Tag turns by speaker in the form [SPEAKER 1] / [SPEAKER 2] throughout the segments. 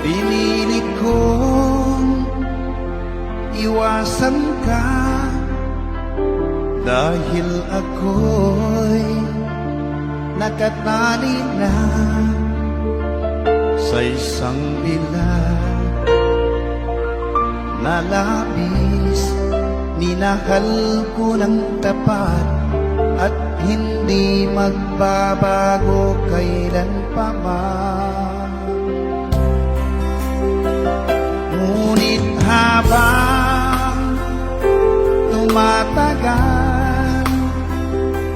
[SPEAKER 1] Pinilit kong iwasan ka dahil ako'y nakatali na sa isang bilag na labis. Minahal ko ng tapat at hindi magbabago kailan pa man. Ngunit habang tumatagal,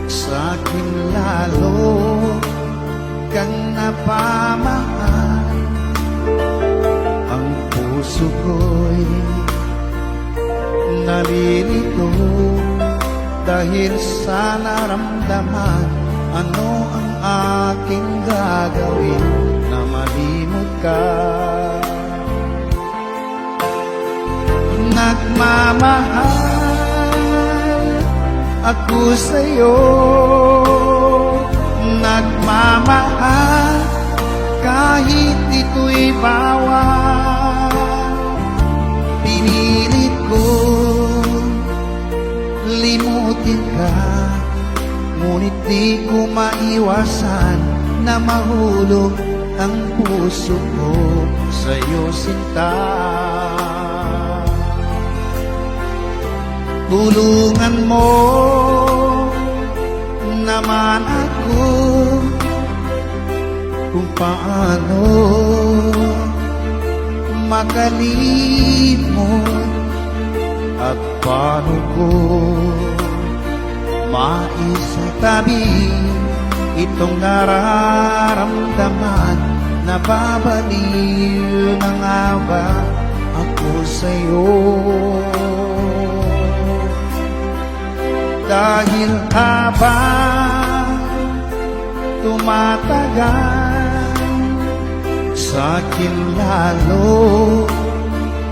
[SPEAKER 1] sa'kin lalo kang napamahal. Ang puso ko'y nalilito dahil sa naramdaman. Ano ang aking gagawin na malimot ka? Nagmamahal ako sa'yo, nagmamahal kahit ito'y bawal. Pinilit ko limutin ka, ngunit di ko maiwasan na mahulog ang puso ko sa'yo, sinta. Tulungan mo naman ako kung paano makalimot at paano ko maisatabi itong nararamdaman. Nababaliw na nga ba ako sa'yo? Dahil habang tumatagal, sa'kin lalo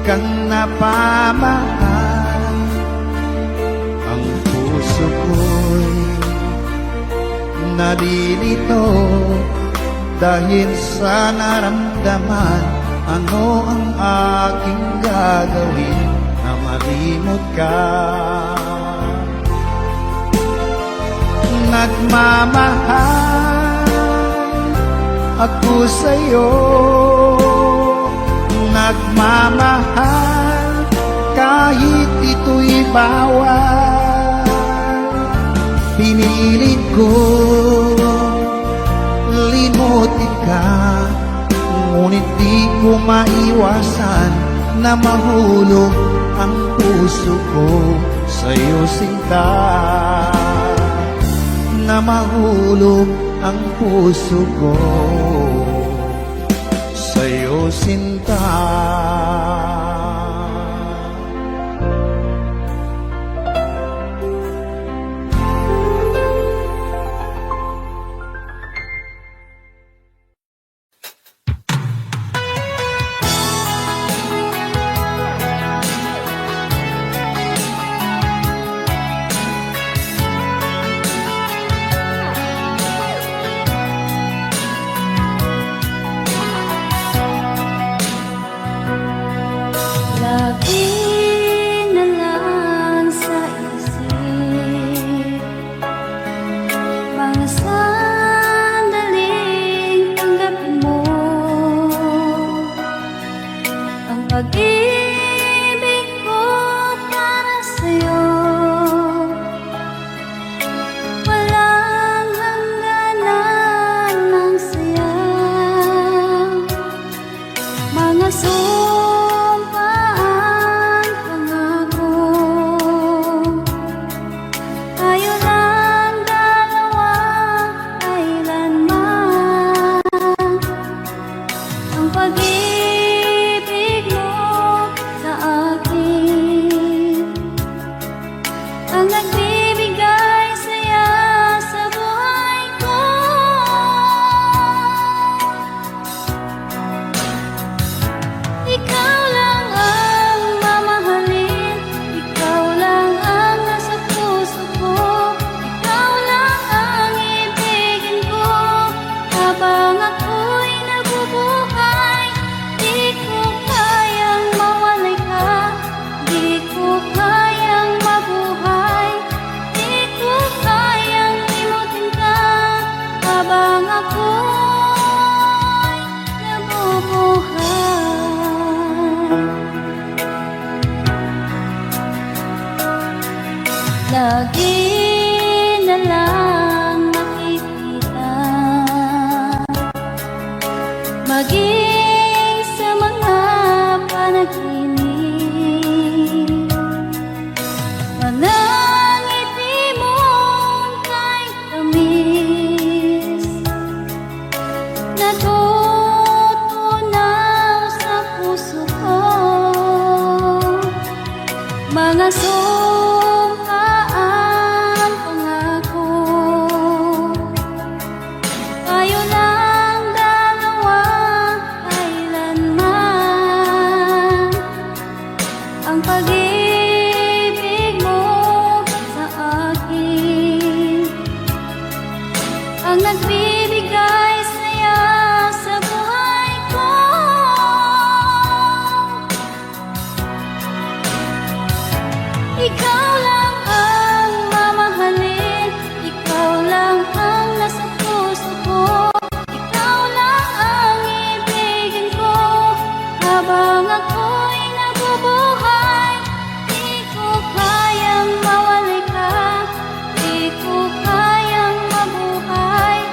[SPEAKER 1] kang napamahal. Ang puso ko'y nalilito dahil sa naramdaman. Ano ang aking gagawin na malimot ka? Nagmamahal ako sa'yo, nagmamahal kahit ito'y bawal. Pinilit ko limutin ka, ngunit di ko maiwasan na mahulog ang puso ko sa'yo, sinta. Na mahulog ang puso ko sa'yo, sinta.
[SPEAKER 2] maging sa mga panaginip. Manangiti mong kay tamis, natutunaw sa puso ko. Mga sumpaan pangako, tayo lang dalawa kailanman. Ang pag-ibig mo sa akin ang nagbibigay saya sa buhay ko. Ikaw lang ang mamahalin, ikaw lang ang nasa puso ko. Ikaw lang ang ibigin ko habang ako'y nabubuhay. Di ko kayang mawali ka, di ko kayang mabuhay,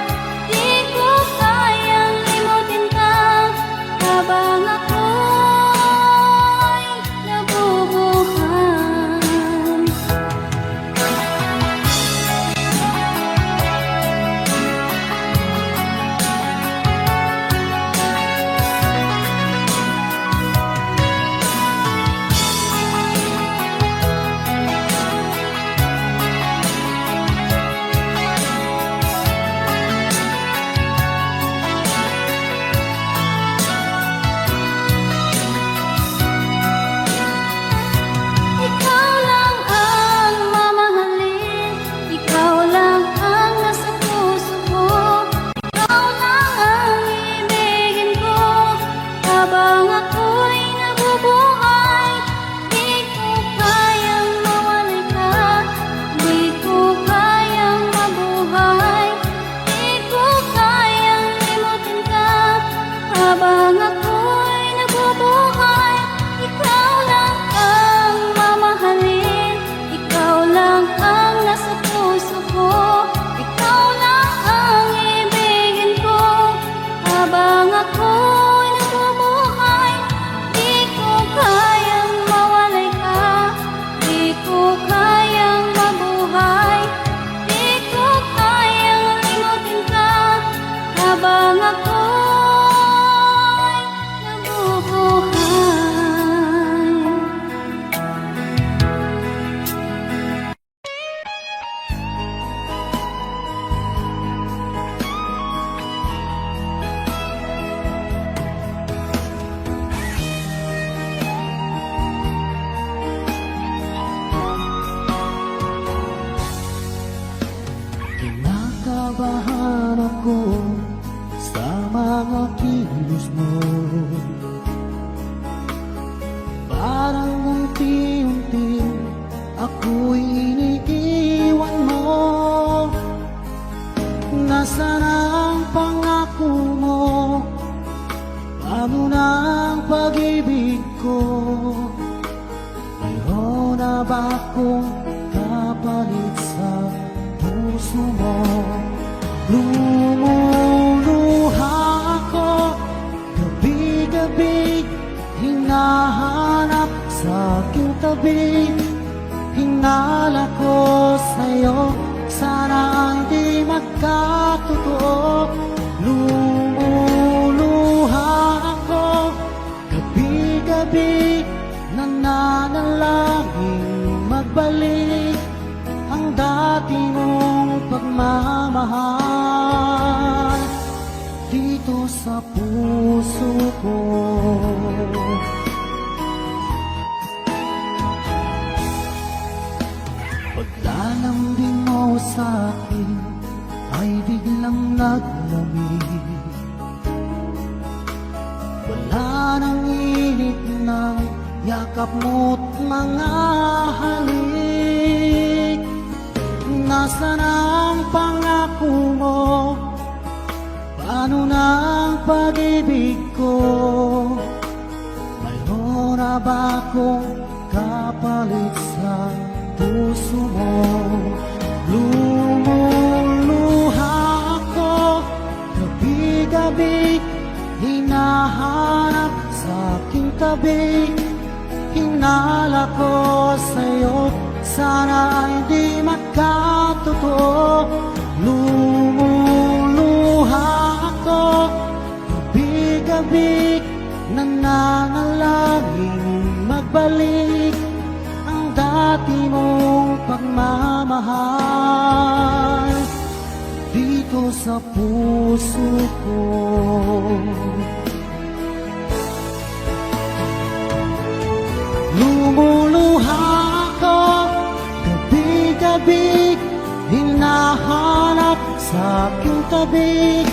[SPEAKER 2] di ko kayang limutin ka habang ako'y nabubuhay. Ikaw lang ang mamahalin, ikaw lang ang nasa puso ko. Ikaw lang ang ibigin ko habang ako'y nabubuhay. Di ko kayang mawali ka, di ko kayang mabuhay, di ko kayang limutin ka habang ako'y nabubuhay. Ikaw lang ang mamahalin, ikaw lang ang nasa puso ko. Ikaw lang ang ibigin ko habang ako'y nabubuhay. Di ko kayang mawalay ka, di ko kayang mabuhay, di ko kayang limutin ka habang ako'y nabubuhay.
[SPEAKER 1] Kinakabahan ako sa mga kilos mo. Parang unti-unti ako'y iniiwan mo. Nasaan ang pangako mo? Paano na ang pag-ibig ko? Mayroon na ba akong kapalit sa puso mo? Lumuluha ako gabi-gabi, hinahanap sa aking tabi. Hinala ko sa'yo, sana hindi magkatotoo. Lumuluha ako gabi-gabi, nananalangin magbalik ang dati mong pagmamahal dito sa puso ko. Paglalambing mo sa akin ay biglang naglamig. Wala nang init ng yakap mo't mga halik. Nasaan ang pangako mo? Paano na ang pag-ibig ko? Mayroon na ba akong kapalit sa puso mo? Lumuluha ako gabi-gabi, gabi hinala ko sa'yo, sana ay di magkatotoo. Lumuluha ako gabi-gabi, nananalangin magbalik ang dati mong pagmamahal dito sa puso ko. Lumuluha ako gabi-gabi, hinahanap sa aking tabi,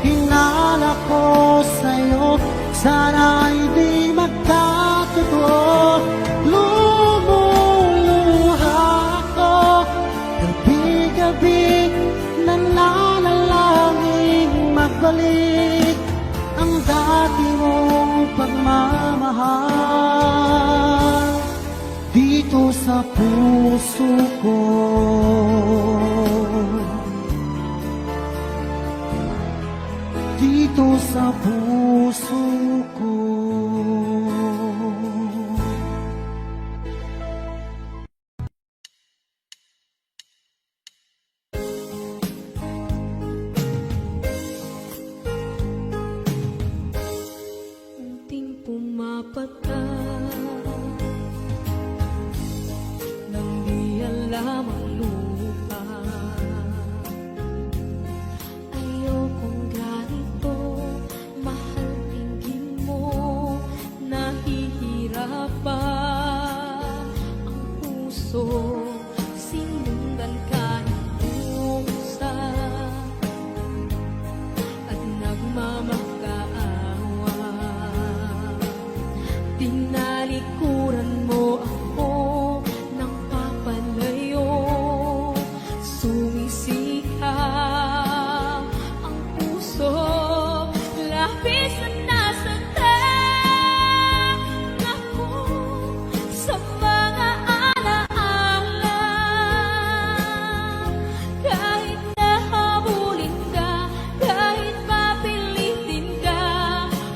[SPEAKER 1] hinala ko sa'yo, sana ay di magkatotoo. Lumuluha ako gabi-gabi, nananalangin magbalik ang dati mong pagmamahal dito sa puso ko. Dito sa puso ko.
[SPEAKER 3] Unting pumapata nang di alam ang lupa. Ayokong ganito, mahal tingin mo, nahihirapan ang puso, sinundan ka ng pusa at nagmamakaawa. Tinalikuran mo ako ng papalayo, sumisikap ang puso, labis na nasaktan ako sa mga alaala. Kahit nahabulin ka, kahit papilitin ka,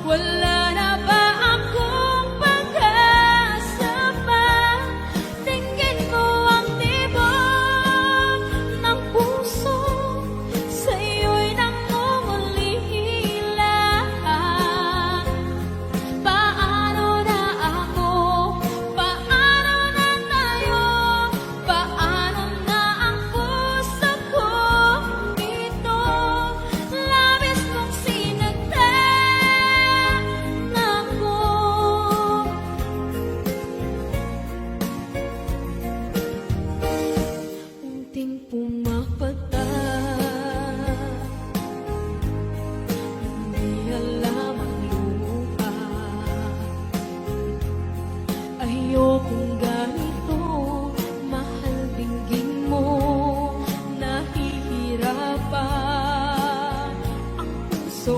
[SPEAKER 3] wala na ba akong pag-asa pa? Tingin mo ang tibok ng puso, sa'yo'y nangungulila. Paano na ako? Paano na tayo? Paano na ang puso ko dito? Labis kong sinagtan ako. Unting pumapata, hindi alam ang lupa. Ayokong ganito, mahal dinggin mo, nahihirapan ang puso,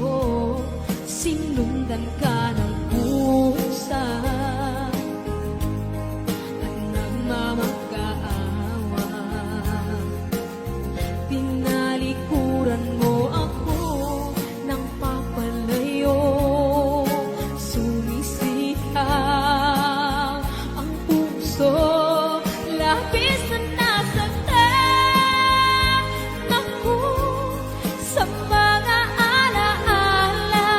[SPEAKER 3] sinundan ka ng pusa at nagmamakaawa. Tinalikuran mo ako ng papalayo, sumisikap ang puso, labis na nasaktan ako sa mga alaala.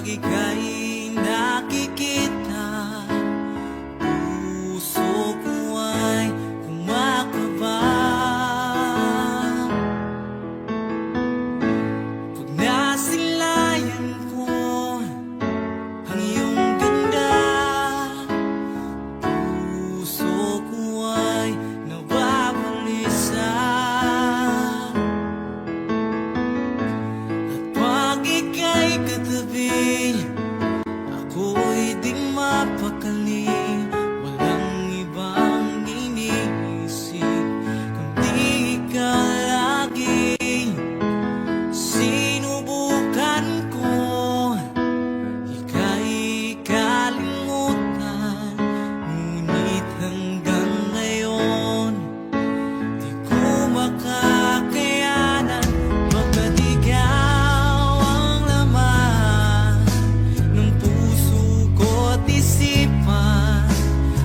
[SPEAKER 1] pag ika'y nakikita, puso ko ay kumakaba. Pag nasilayan ko ang iyong ganda, puso ko ay nababalisa. At pag ika'y katabi, ako'y di mapakali. Walang ibang iniisip kundi ikaw lagi. Sinubukan ko ika'y kalimutan, ngunit hanggang ngayon di ko makakayanan. Pagkat ikaw ang laman ng puso ko't isipan,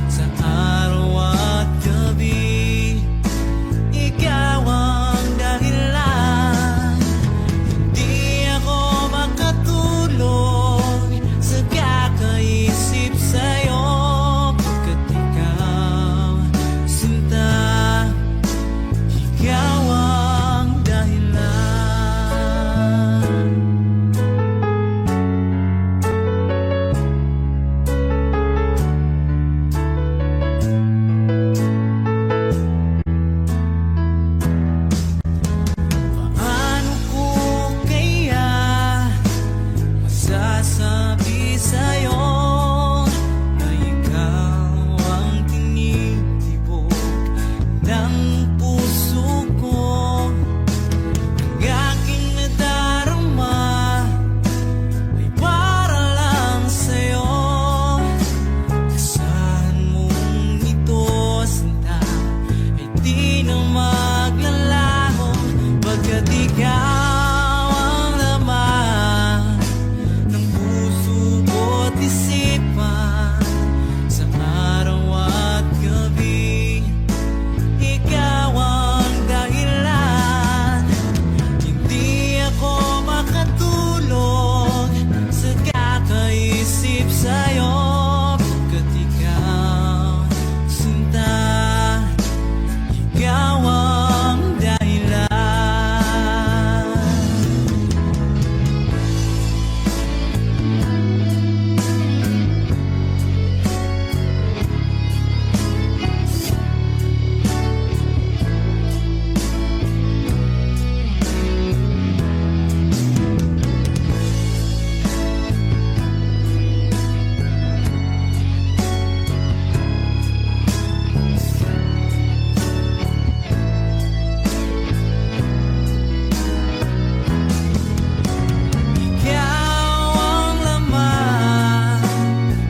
[SPEAKER 1] sa araw at gabi ikaw ang dahilan. Di ako makatulog sa kakaisip sa'yo, pagkat ikaw, sinta, ikaw ang dahilan. Paano ko kaya masasabi sa'yo na ikaw ang tinitibok ng puso ko? Ang aking nadarama ay para lang sa'yo. Asahan mong ito, sinta, ay di na maglalaho, pagkat ikaw ang laman ng puso ko't isipan, sa araw at gabi ikaw ang dahilan. Hindi ako makatulog sa kakaisip sa'yo, pagkat ikaw, sinta, ikaw ang dahilan. Ikaw ang laman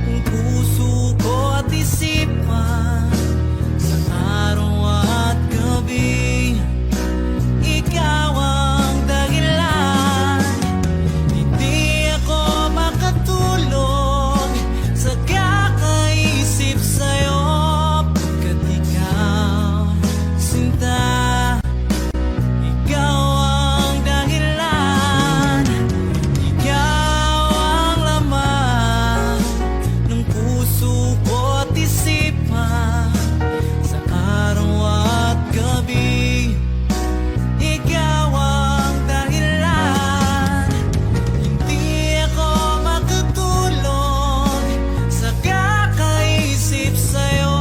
[SPEAKER 1] ng puso ko't isipan, sa araw at gabi ikaw ang dahilan. Hindi ako makatulog sa kakaisip sa'yo, pagkat ikaw, sinta, ikaw ang dahilan. Ikaw ang laman ng puso ko't isipan, sa araw at gabi ikaw ang dahilan. Hindi ako makatulog sa kakaisip sa'yo,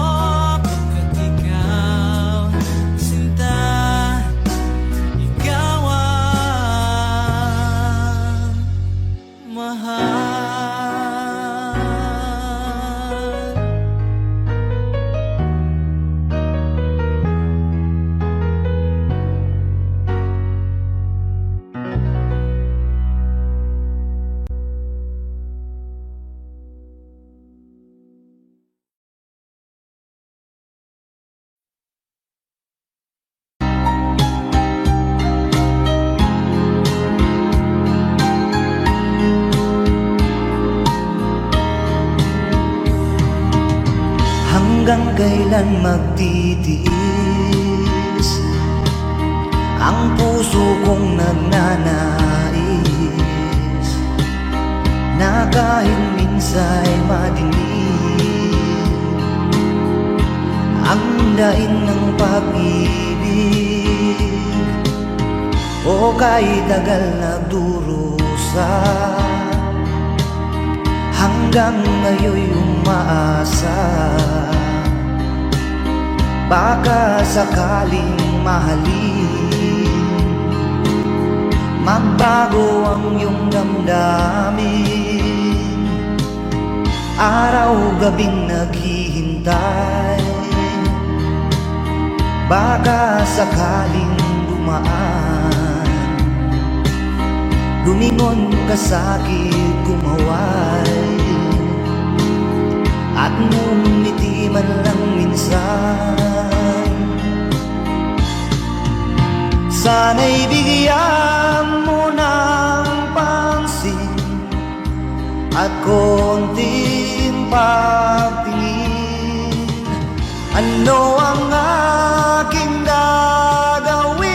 [SPEAKER 1] pagkat ikaw, sinta, ikaw ang mahal.
[SPEAKER 4] Hanggang kailan magtitiis ang puso kong nagnanais na kahit minsa'y madilim ang daing ng pag-ibig, o kahit tagal nagdurusa, hanggang ngayon'y umaasa. Baka sakaling mahalin, magbago ang iyong damdamin. Araw-gabing naghihintay, baka sakaling dumaan, lumingon ka sa'kin, kumaway, at ngumiti man lang minsan. Sana'y bigyan mo ng pansin at konting pagtingin. Ano ang aking gagawin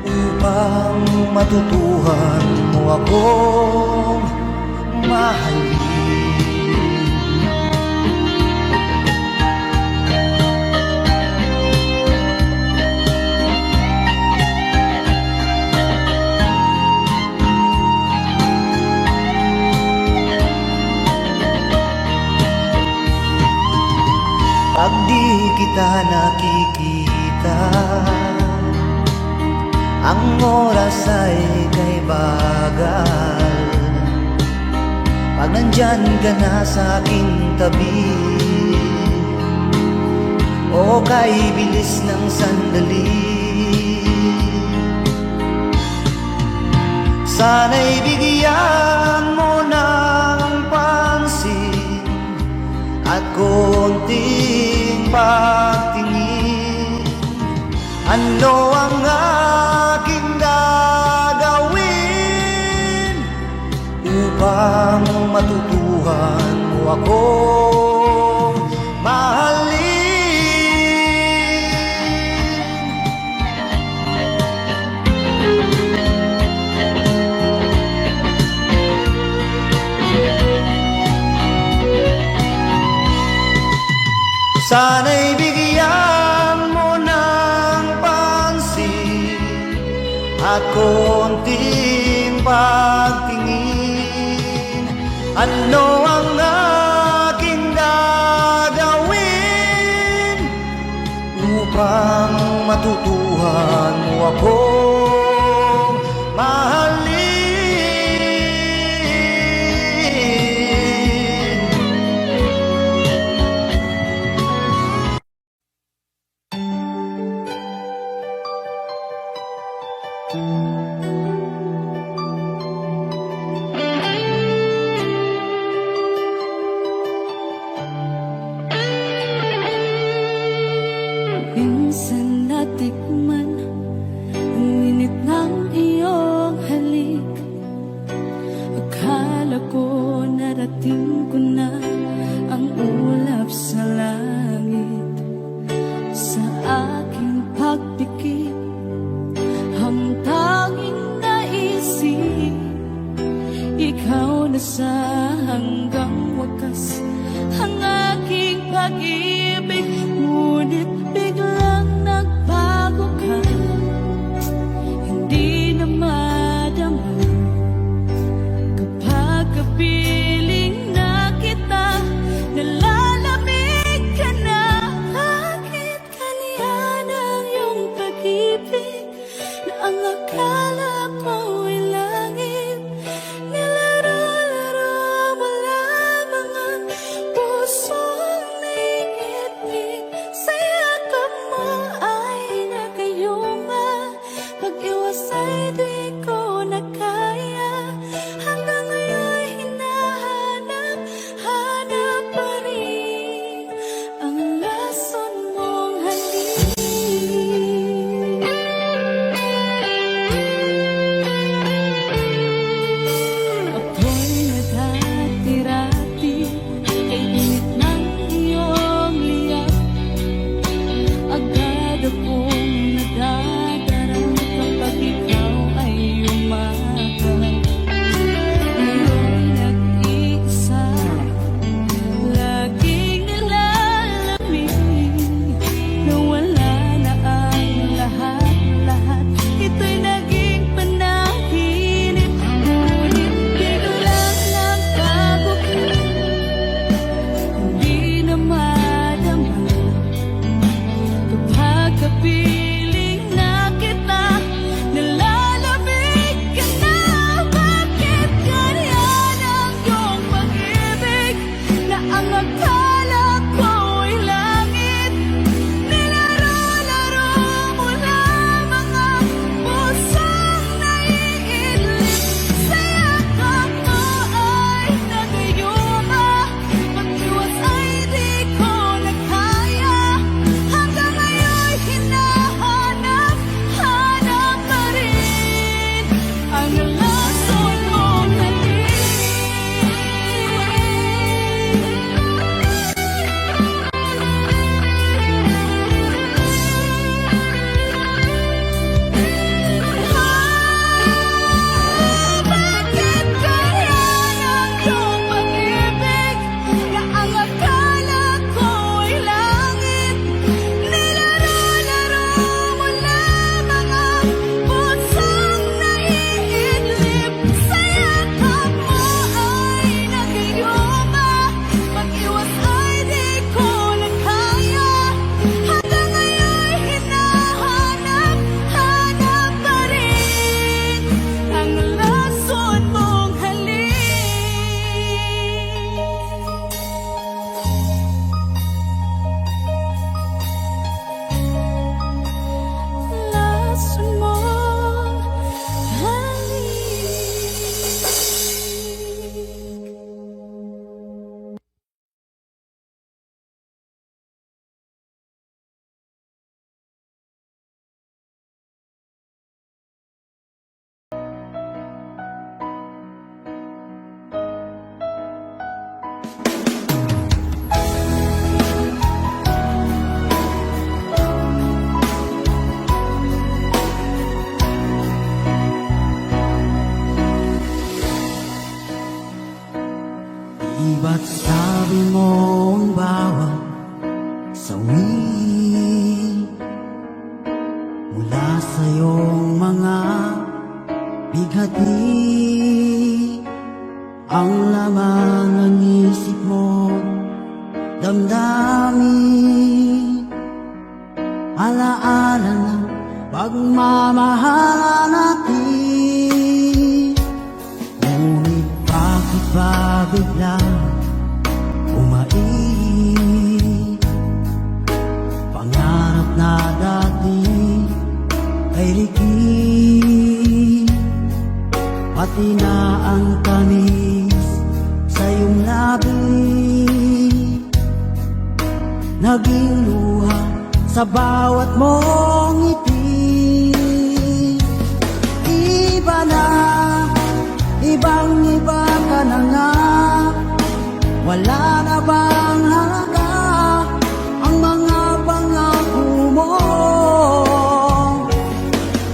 [SPEAKER 4] upang matutuhan mo akong mahalin? Pag di kita nakikita, ang oras ay kay bagal. Pag nandyan ka na sa aking tabi, o kay bilis ng sandali, sana'y bigyan mo ng pansin at konting pagtingin. Ano ang aking gagawin upang matutuhan mo akong mahalin? Sana'y bigyan mo ng pansin at konting pagtingin. Ano ang aking gagawin upang matutuhan mo akong mahalin?
[SPEAKER 3] Minsan natikman ang init ng iyong halik. Akala ko narating ko na ang ulap sa langit. Sa aking pagpikit, ang tanging naisip, ikaw na sa hanggang wakas ang aking pag-ibig. Ngunit biglang nagbago ka, hindi na madama. Kapag kapiling na kita, nalalamig ka na. Bakit kaniyan ang iyong pag-ibig na ang akala ko ay langit? Nilaro-laro mo lamang ang pusong naigit-igit. Saya
[SPEAKER 1] Di ba't sabi mo ang bawat sawi mula sa iyong mga bighati ang laman ng isip mo, damdamin, alaala ng pagmamahala natin. Ngunit bakit ba biglang umaib? Pangarap na dati ay likid, pati na ang tamis sa iyong labi, naging luha sa bawat mong ngiti. Iba na, ibang-iba ka na nga, wala na bang halaga ang mga pangako mo?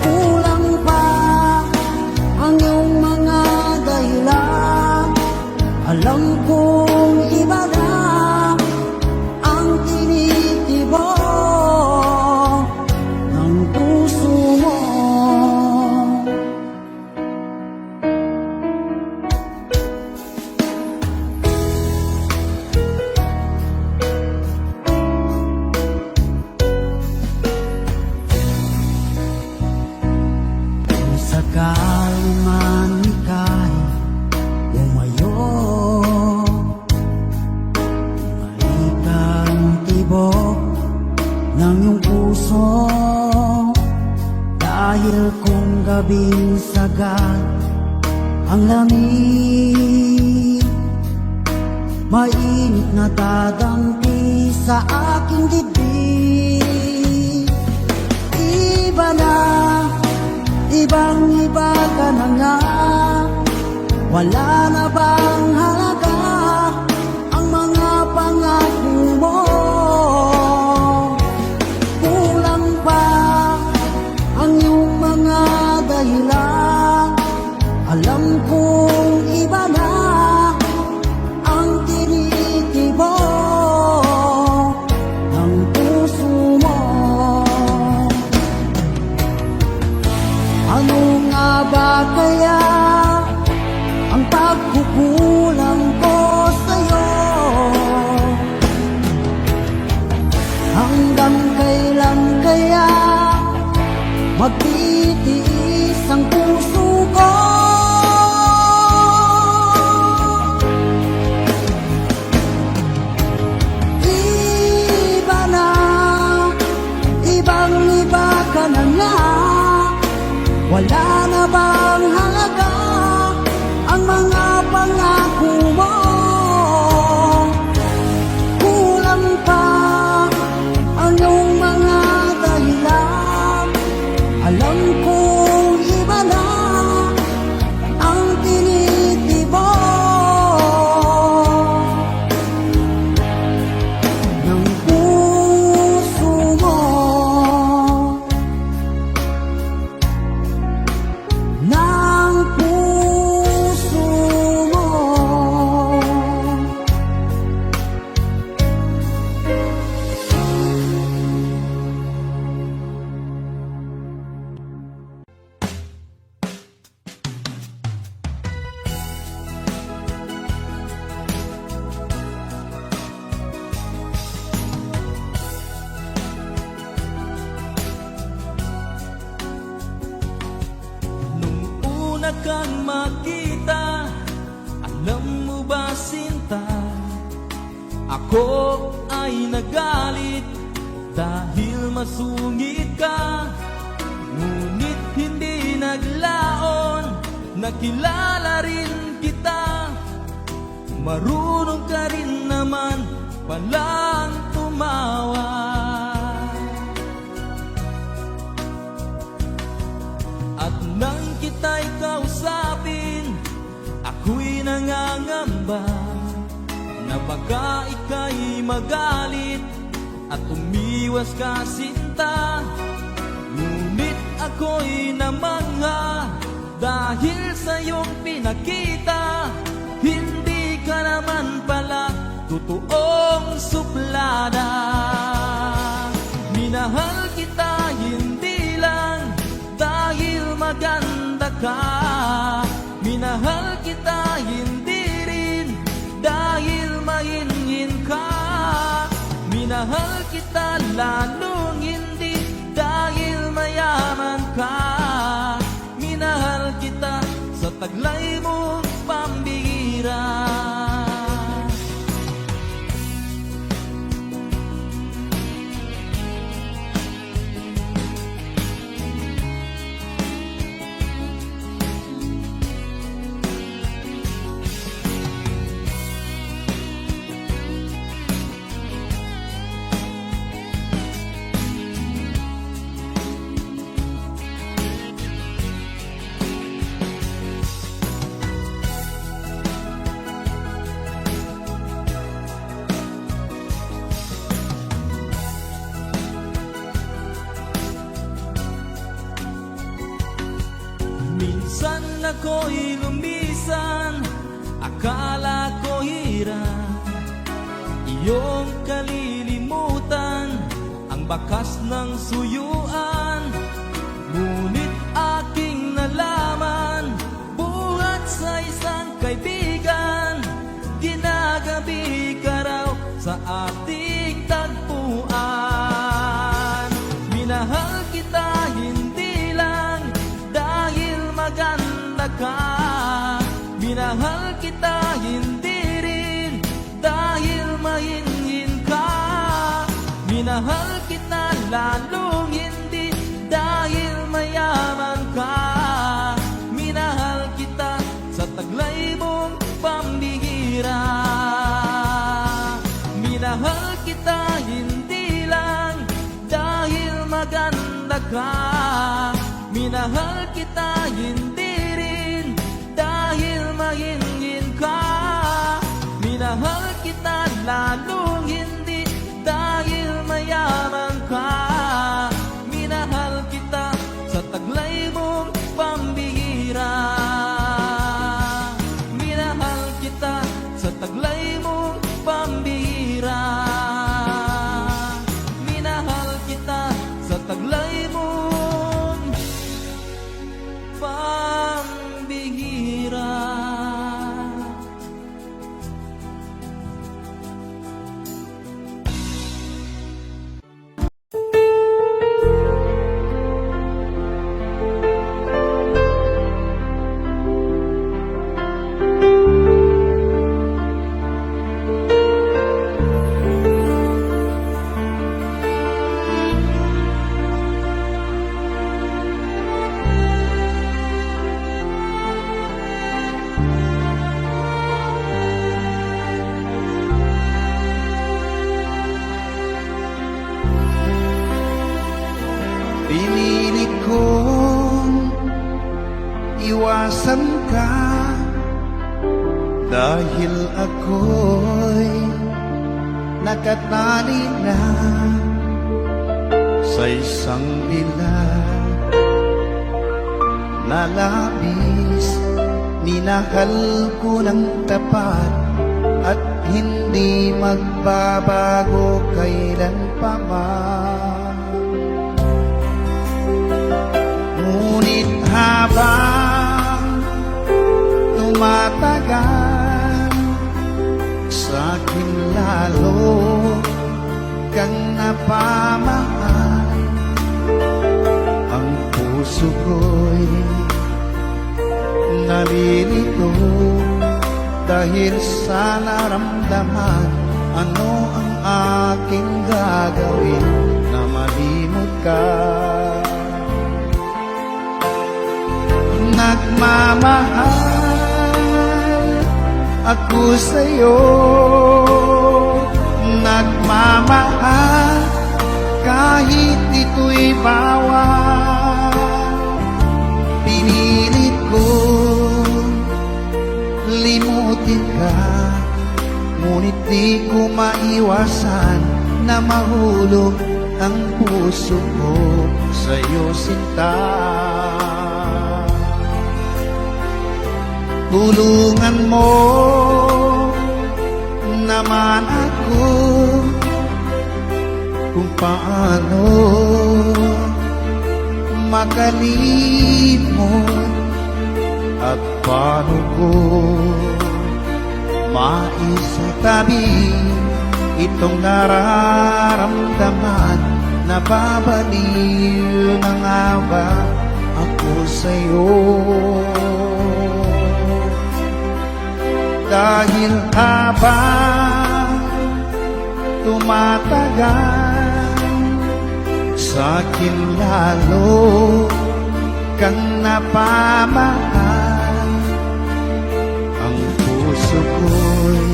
[SPEAKER 1] Kulang pa ang iyong mga dahilan, alam kong iba na ang tinitibok ng puso mo. Kung sakali man ika'y umayo, balik ang tibok ng iyong puso. Dahil kung gabing sagad ang lamig, mainit na dadampi sa aking dibdib. Iba na, ibang-iba ka na nga, wala na bang halaga ang mga pangako mo? Kulang pa ang iyong mga dahilan, alam kong iba na ang tinitibok ng puso mo. Ano nga ba kaya ang pagkukulang ko sa'yo? Hanggang kailan kaya magtitiis ang puso ko? Iba na, ibang-iba ka na nga, wala na bang halaga ang mga pangako mo? Kulang pa ang iyong mga dahilan, alam kong iba na ang tinitibok ng puso mo. Ng puso mo.
[SPEAKER 3] Nung una kang makita, alam mo ba sinta, ako ay nagalit dahil masungit ka. Ngunit hindi naglaon, nakilala rin kita. Marunong ka rin naman palang tumawa. At nang kita'y kausapin, ako'y nangangamba na baka ika'y magalit at umiwas ka sinta. Ngunit ako'y namangha dahil sa iyong pinakita, hindi ka naman barkada. Minahal kita hindi lang dahil maganda ka. Minahal kita hindi rin dahil mahingin ka. Minahal kita lalong hindi dahil mayaman ka. Minahal kita sa taglay mong pambihira. Minsan ako'y lumisan, akala ko hirap iyong kalilimutan ang bakas ng suyuan. Ngunit aking nalaman, buhat sa isang kaibigan, ginagabi ka raw sa ating tagpuan. Minahal kita hindi lang dahil maganda ka. Minahal kita hindi rin dahil mahingin ka. Minahal kita lalong hindi dahil mayaman ka. Minahal kita sa taglay mong pambihira. Minahal kita hindi lang dahil maganda ka. Minahal kita hindi rin dahil mahingin ka. Minahal kita lalong hindi dahil mayaman ka. Minahal kita sa taglay mong pambihira. Minahal kita sa taglay mong pambihira. Minahal kita sa taglay mong pambihira.
[SPEAKER 4] Pinili kong iwasan ka dahil ako'y nakatali na sa isang ilan na labis. Minahal ko ng tapat at hindi magbabago kailan pa man. Ngunit habang tumatagal, sa'kin lalo kang napamahal. Ang puso ko'y nalilito dahil sa naramdaman. Ano ang aking gagawin na malimot ka? Nagmamahal ako sa'yo, nagmamahal kahit ito'y bawal. Pinilit ko limutin ka, ngunit di ko maiwasan na mahulog ang puso ko sa'yo, sinta. Tulungan mo naman ako paano makalimot at paano ko maisatabi itong nararamdaman. Nababaliw na nga ba ako sa'yo? Dahil habang tumatagal, sa'kin lalo kang napamahal. Ang puso ko'y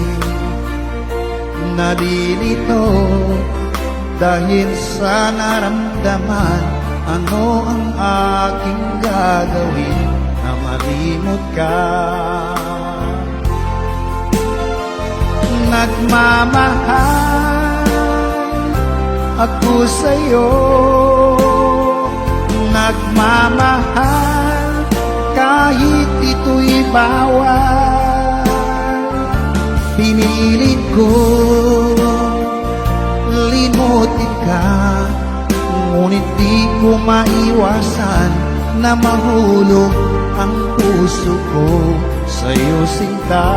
[SPEAKER 4] nalilito dahil sa naramdaman. Ano ang aking gagawin na malimot ka? Nagmamahal ako sa'yo, nagmamahal kahit ito'y bawal. Pinilit ko limutin ka, ngunit di ko maiwasan na mahulog ang puso ko sa'yo, sinta.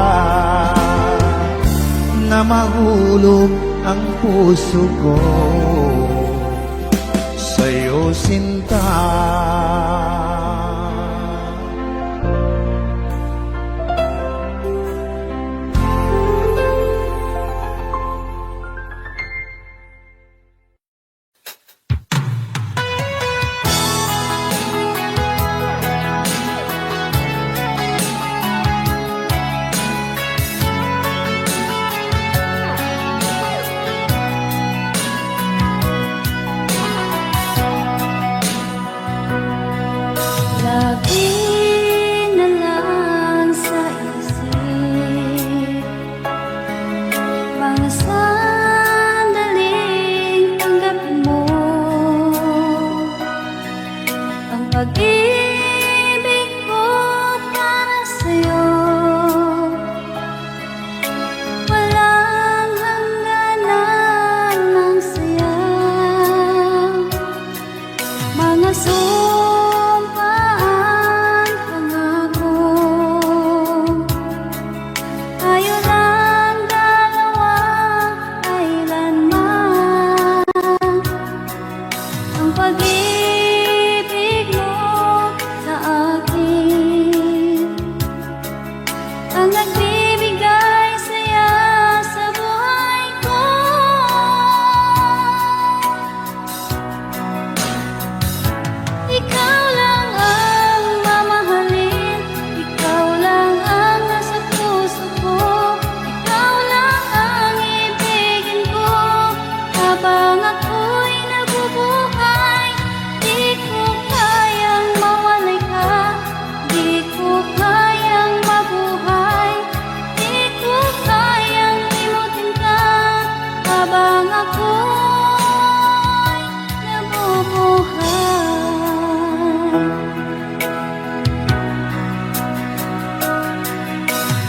[SPEAKER 4] Na mahulog ang puso ko sa'yo, sinta.
[SPEAKER 2] Lagi na lang sa isip mga sandaling tanggapin mo ang pag-ibig ko para sa'yo. Walang hangganan ng saya, mga sumpaan, pangako. Tayo lang dalawa kailanman. Ang pag-ibig mo sa akin ang nagbibigay saya sa buhay ko. Ikaw lang ang mamahalin, ikaw lang ang nasa puso ko, ikaw lang ang ibigin ko. Habang ako'y nabubuhay, di ko kayang mawalay ka, di ko kayang mabuhay, di ko kayang limutin ka. Habang ako'y nabubuhay,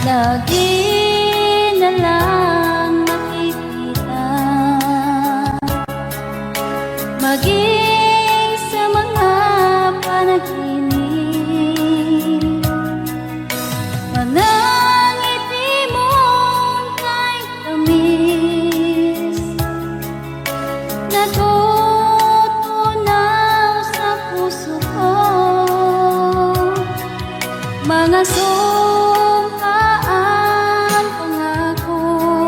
[SPEAKER 2] lagi na lang makikita, maging sa mga panaginip. Mga ngiti mong kahit tamis, natutunaw sa puso ko. Mga sumpaan, pangako.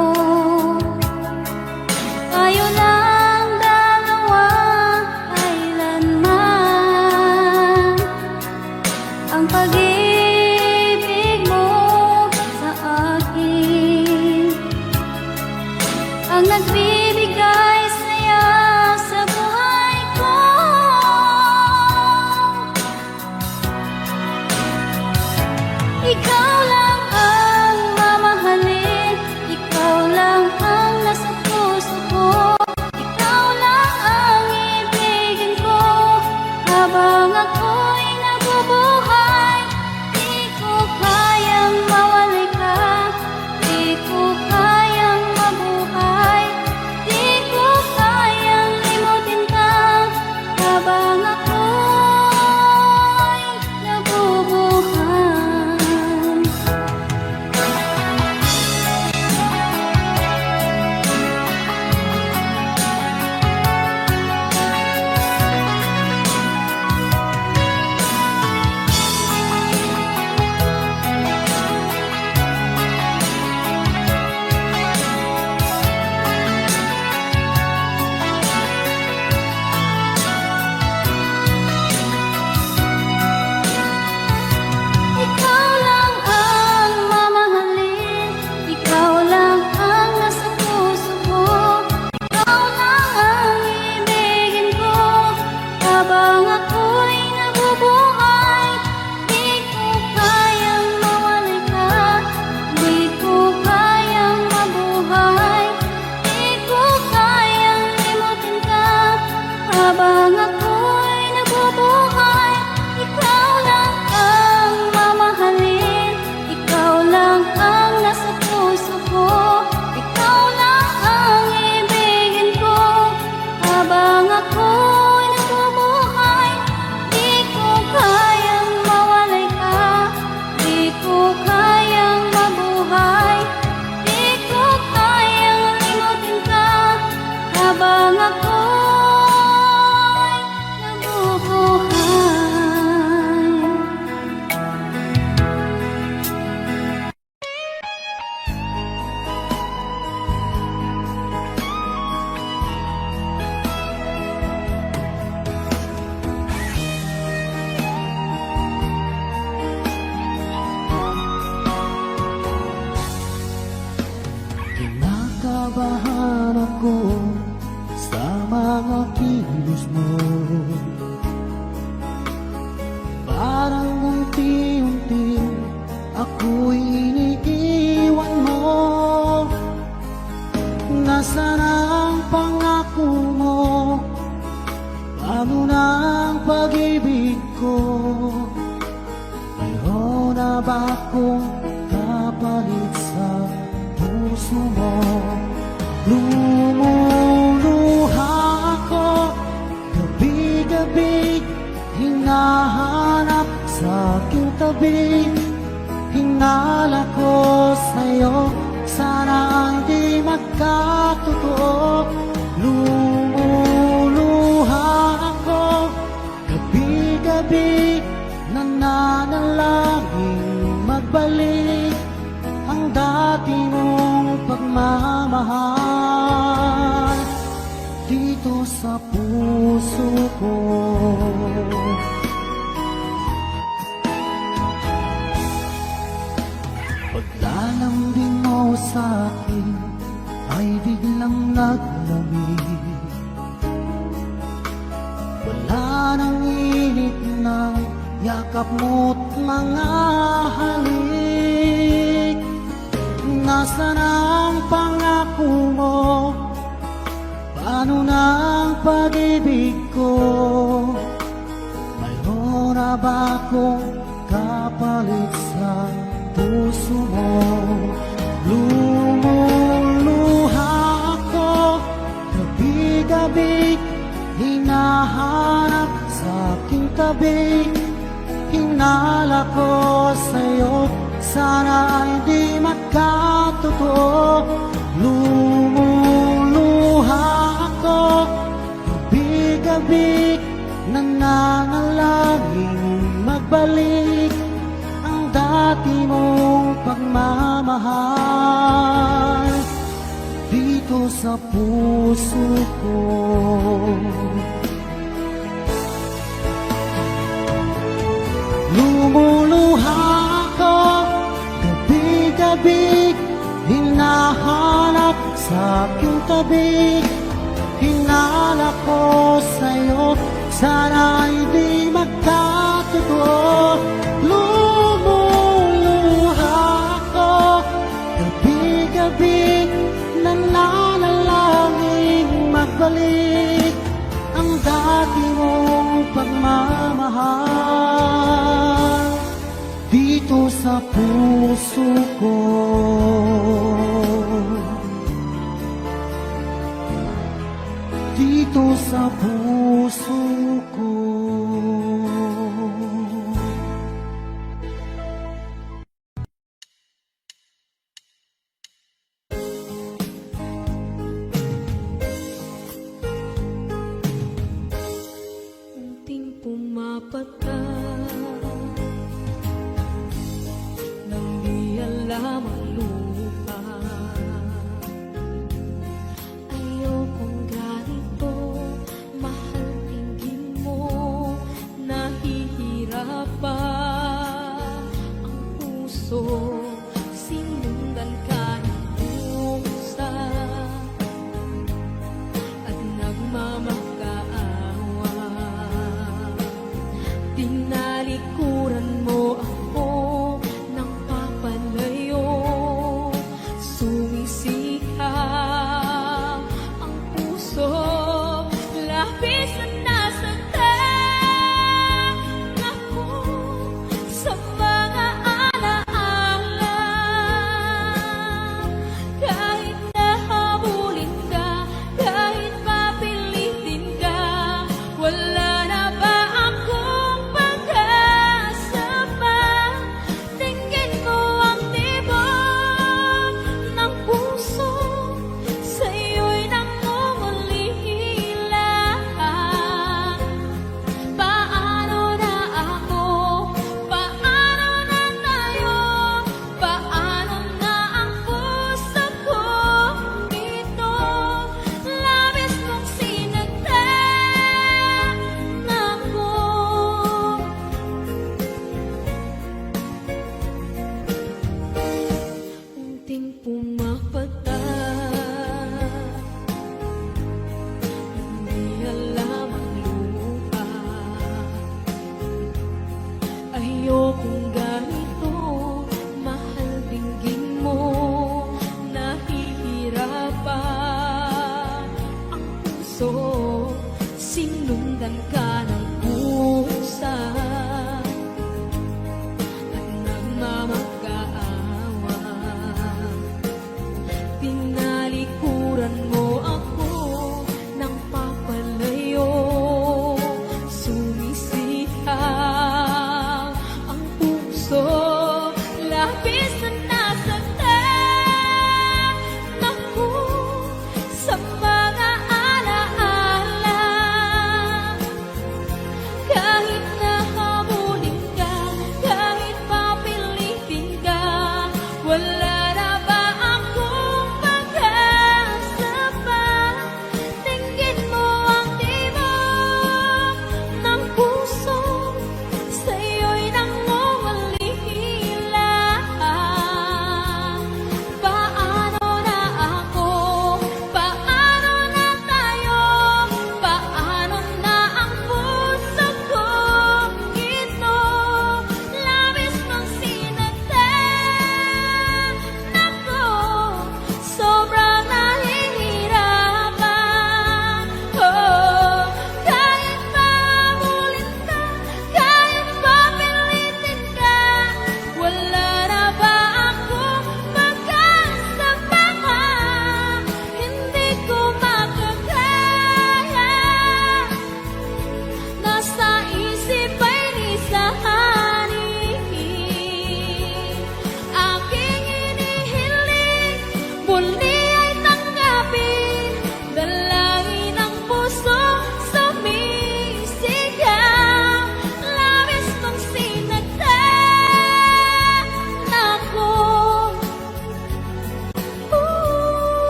[SPEAKER 1] akong kapalit sa puso mo. Lumuluha ako gabi-gabi, hinahanap sa aking tabi. Hinala ko sa'yo, sana hindi magkatotoo. Lumuluha ako gabi-gabi, nananalangin magbalik ang dati mong pagmamahal dito sa puso ko. Paglalambing mo sa'kin ay biglang naglamig. Wala nang init ng yakap mo't mga halik. Nasaan ang pangako mo? Paano na ang pag-ibig ko? Mayroon na ba akong kapalit sa puso mo? Lumuluha ako gabi-gabi, hinahanap sa aking tabi. Hinala ko sa'yo, sana hindi magkatotoo. Lumuluha ako gabi-gabi, nananalangin magbalik ang dati mong pagmamahal dito sa puso ko. Lumuluha ako gabi-gabi, hinahanap sa aking tabi. Hinala ko sa'yo, sana hindi magkatotoo. Lumuluha ako gabi-gabi, nananalangin magbalik ang dati mong pagmamahal dito sa puso ko. Dito sa puso ko.
[SPEAKER 2] Unting pumapata nang di alam ang lupa. Ayokong ganito, mahal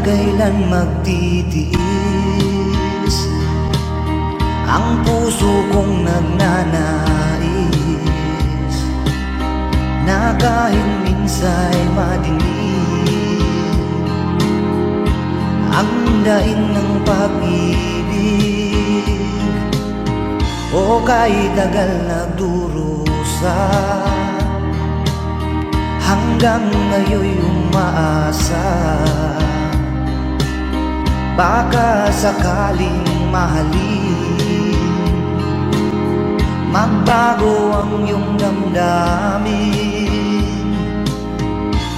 [SPEAKER 4] kailan magtitiis ang puso kong nagnanais na kahit minsa'y madilim ang daing ng pag-ibig o kahit tagal nagdurusa hanggang ngayon'y umaasa baka sakaling mahalin magbago ang iyong damdamin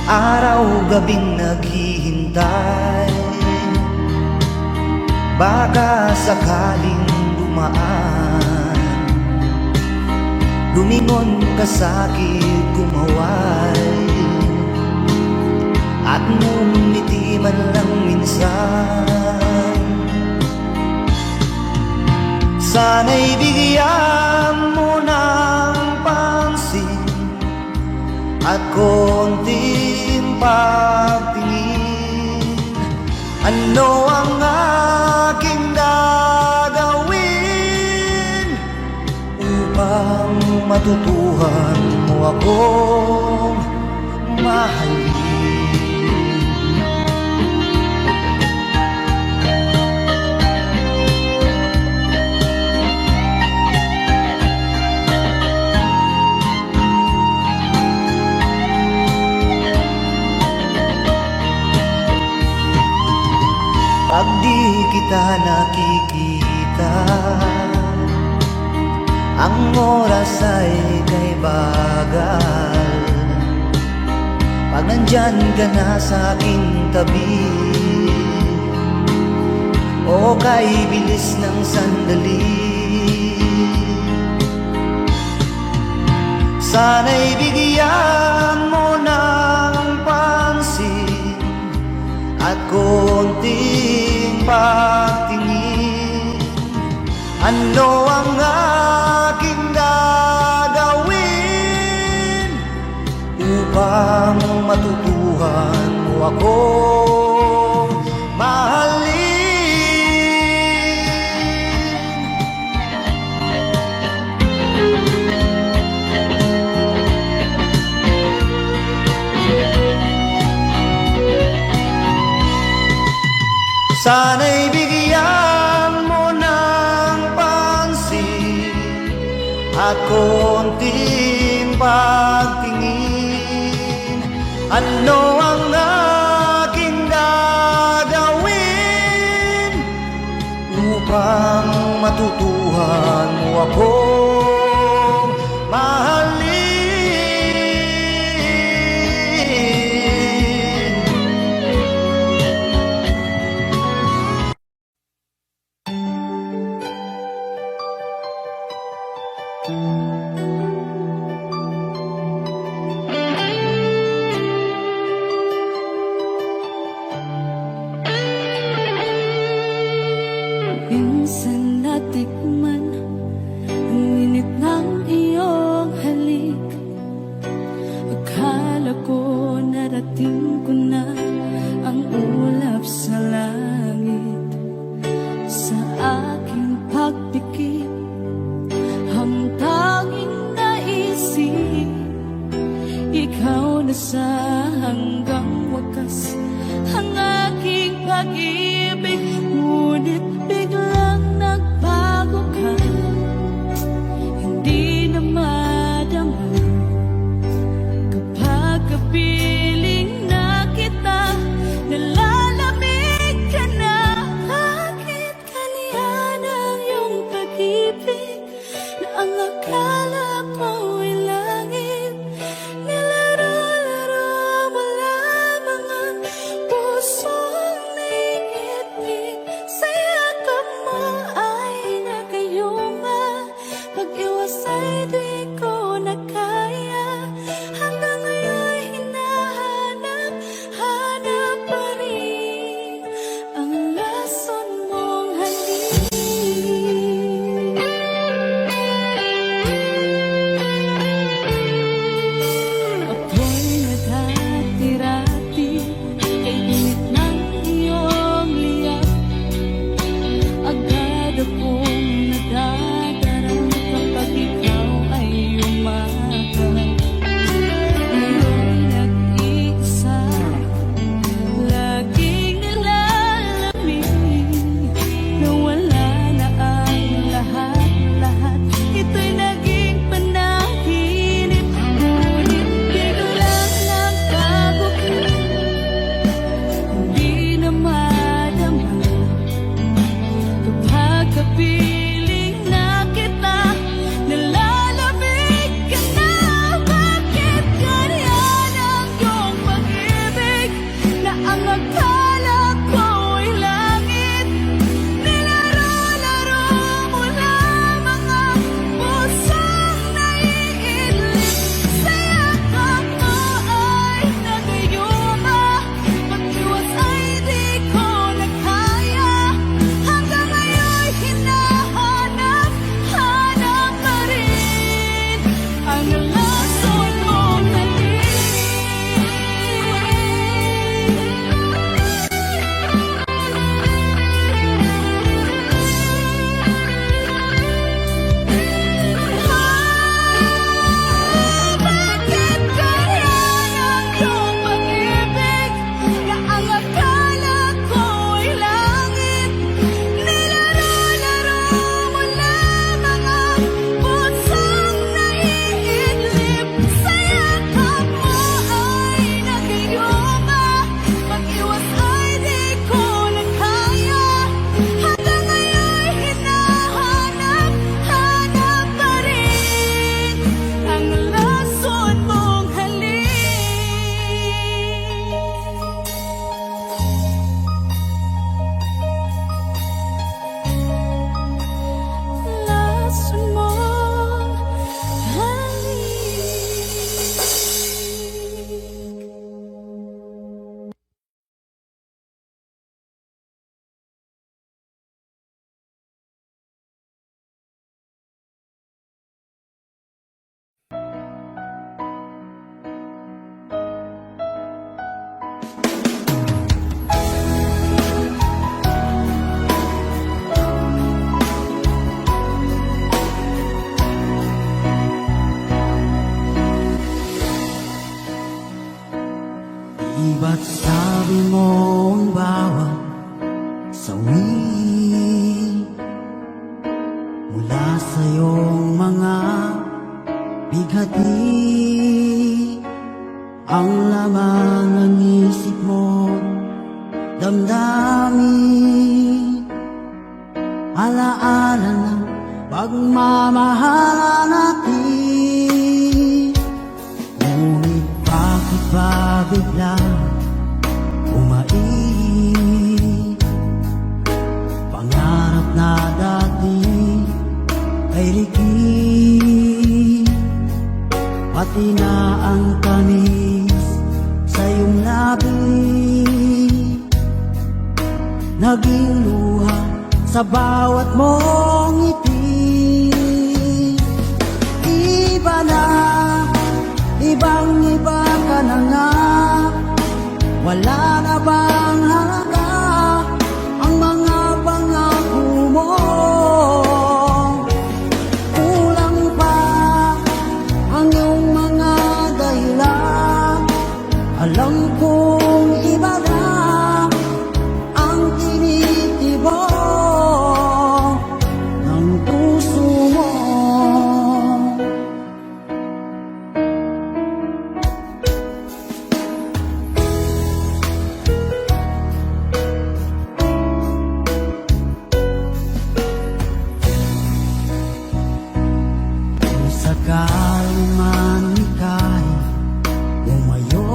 [SPEAKER 4] araw-gabing naghihintay baka sakaling dumaan lumingon ka sa'kin kumaway at ngumiti man lang minsan sana'y bigyan mo ng pansin at konting pagtingin ano ang aking gagawin upang matutuhan mo akong mahalin. Pag di kita nakikita ang oras ay kay bagal pag nandyan ka na sa aking tabi o kay bilis ng sandali sana'y bigyan mo ng pansin at konting pagtingin ano ang aking gagawin upang matutuhan mo akong mahalin. Sana'y bigyan mo ng pansin at konting pagtingin ano ang aking gagawin upang matutuhan mo akong mahalin.
[SPEAKER 2] Minsan natikman ang init ng iyong halik akala ko narating ko na ang ulap sa langit sa aking pagpikit ang tanging naisip ikaw na sa hanggang wakas ang aking pag-ibig ngunit biglang nagbago ka hindi na madama kapag kapiling na kita nalalamig ka na bakit kaniyan ang iyong pag-ibig na ang akala ko ay langit nilaro-laro mo lamang ang pusong naiibig
[SPEAKER 1] mga bighati ang laman ng isip mo, damdamin, alaala ng pagmamahalan natin. Ngunit bakit ba biglang umaib? Pangarap na dati ay likid, pati na ang tamis sa iyong labi, naging luha sa bawat mong ngiti. Iba na, ibang-iba ka na nga, wala na bang halaga ang mga pangako mo? Kulang pa ang iyong mga dahilan, alam kong iba na ang tinitibok ng puso mo. Kung sakali man ika'y umayo,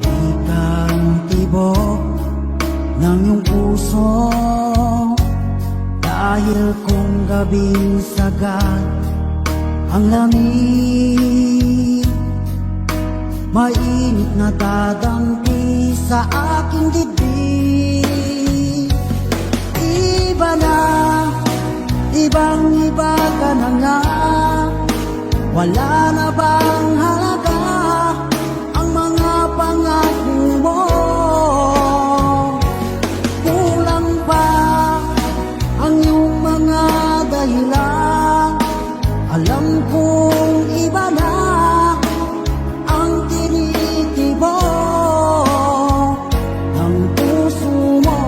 [SPEAKER 1] malikang tibok ng iyong puso, dahil kung gabing sagad ang lamig, mainit na dadampi sa aking dibdib. Iba na, ibang-iba ka na nga, wala na bang halaga ang mga pangako mo? Kulang pa ang iyong mga dahilan, alam kong iba na ang tinitibok ng puso mo.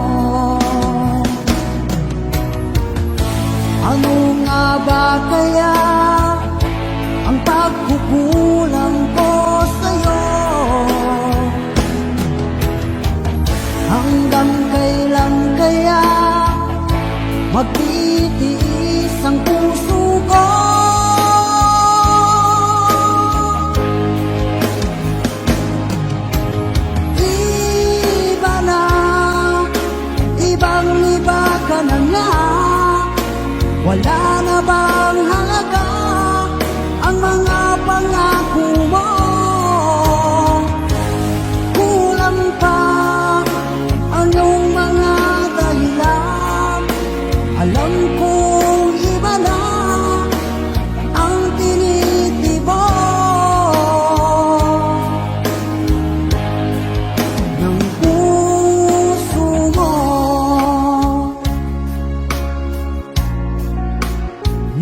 [SPEAKER 1] Ano nga ba kaya ang pagkukulang ko sa'yo? Hanggang kailan kaya magtitiis ang puso ko? Iba na, ibang-iba ka na nga, wala na bang halaga ang mga pangako mo? Kulang pa ang iyong mga dahilan, alam kong iba na ang tinitibok ng puso mo.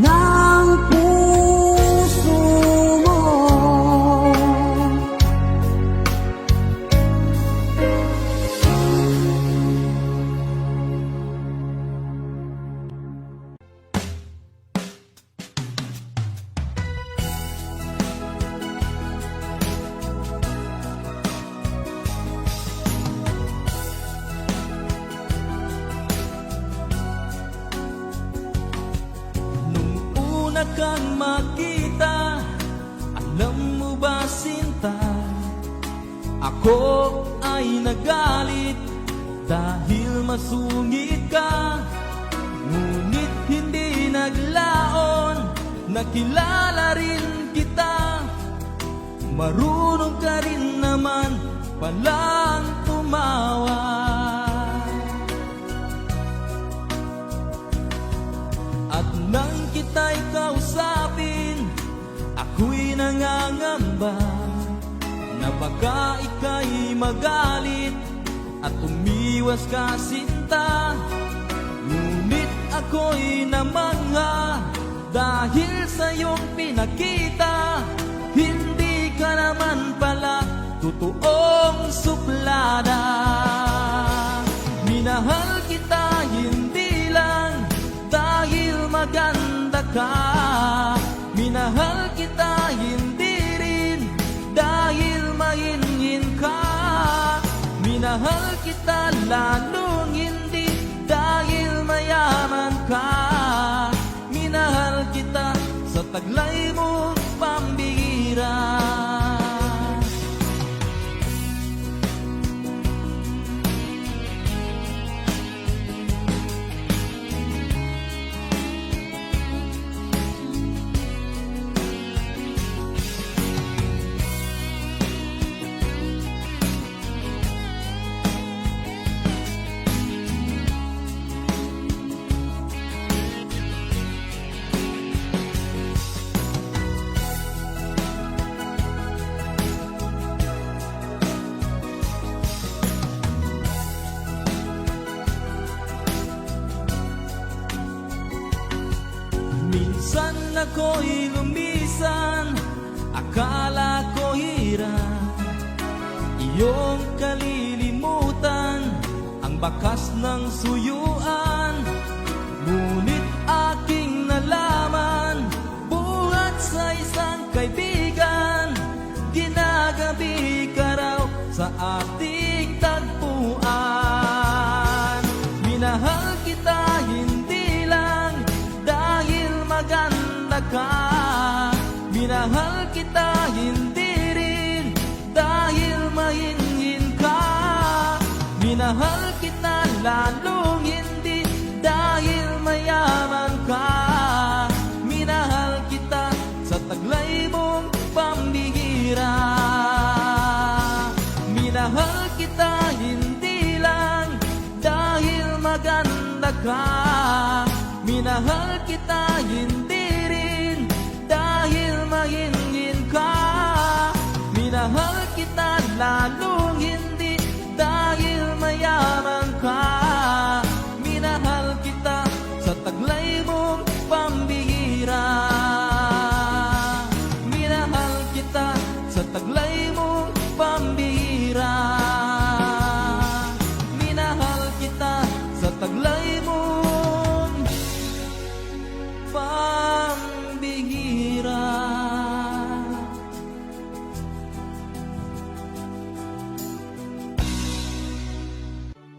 [SPEAKER 1] Ng puso mo.
[SPEAKER 3] Nung una kang makita, alam mo ba sinta, ako ay nagalit dahil masungit ka. Ngunit hindi naglaon, nakilala rin kita, marunong ka rin naman palang tumawa. At nang kita'y kausapin, ako'y nangangamba na baka ika'y magalit at umiwas ka sinta. Ngunit ako'y namangha dahil sa iyong pinakita, hindi ka naman pala totoong suplada. Minahal kita hindi lang dahil ka. Minahal kita hindi rin dahil mahinhin ka. Minahal kita lalong hindi dahil mayaman ka. Minahal kita sa taglay mong pambihira. Minsan ako'y lumisan, akala ko hirap iyong kalilimutan ang bakas ng suyuan. Ngunit aking nalaman, buhat sa isang kaibigan, ginagabi ka raw sa ating tagpuan. Minahal kita hindi lang dahil maganda ka. Minahal kita hindi rin dahil mahinhin ka. Minahal kita lalong hindi dahil mayaman ka. Minahal kita sa taglay mong pambihira. Minahal kita hindi lang dahil maganda ka. Minahal kita hindi rin dahil mahinhin ka. Minahal kita lalong hindi dahil mayaman ka.